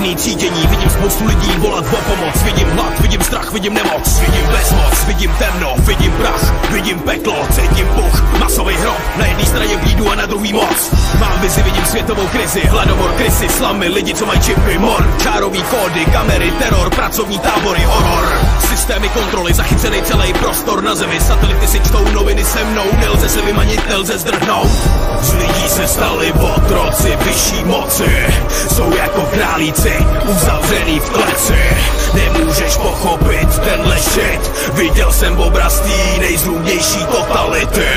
jiný třídění. Vidím spoustu lidí volat o pomoc. Vidím hlad, vidím strach, vidím nemoc. Vidím bezmoc, vidím temno, vidím prach, vidím peklo, cítím puch, masový hrob. Na jedné straně bídu a na druhý moc. Mám vizi, vidím světovou krizi, hladomor, krysy, slamy, lidi, co mají čipy, mor. Čárový kódy, kamery, teror, pracovní tábory, horor. Systémy kontroly, zachycený celý prostor na zemi. Satelity si čtou noviny se mnou, nelze se vymanit, nelze zdrhnout. Z lidí se stali otroci vyšší moci. Jsou jako králíci, uzavřený v kleci. Nemůžeš pochopit tenhle shit. Viděl jsem obraz tý nejzlůvnější totality.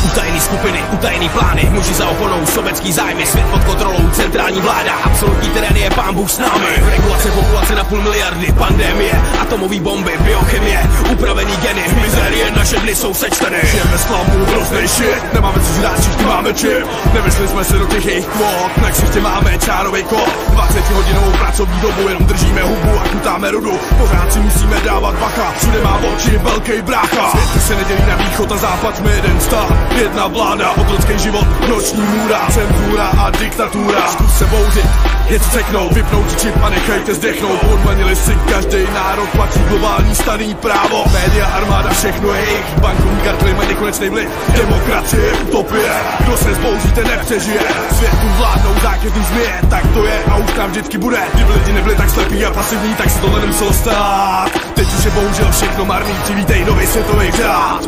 Utajený skupiny, utajený plány, muži za oponou, sobecký zájmy, svět pod kontrolou, centrální vláda, absolutní terén je pán Bůh s námi. Regulace populace na 500 miliardy, pandemie, atomový bomby, biochemie, upravený geny, mizerie, naše dny jsou sečteny. Žijeme s klamu, hroznej shit, nemáme co žrát, všichni máme čip. Nevešli jsme se do těch jejich kvót, na ksichtě máme čárovej kód. 20hodinovou pracovní dobu, jenom držíme hubu a kutáme rudu. Pořád si musíme dávat bacha, všude má oči velký brácha. Svět se nedělí na východ a západ, jsme jeden stát, jedna vláda, otrocký život, noční můra, cenzura a diktatura. Zkus se bouřit, něco ceknout, vypnout čip a nechejte zdechnout. Podmanili si každý národ, patří globální staný právo. Média, armáda, všechno je jejich, bankovní kartely mají nekonečný vliv. Demokracie, utopie, kdo se zbouří, ten nepřežije. Světu vládnou zákeřný zmije, tak to je a už tam vždycky bude. Kdyby lidi nebyli tak slepí a pasivní, tak se tohle nemuselo stát. Teď už je bohužel všechno marný, přivítej nový světový řád.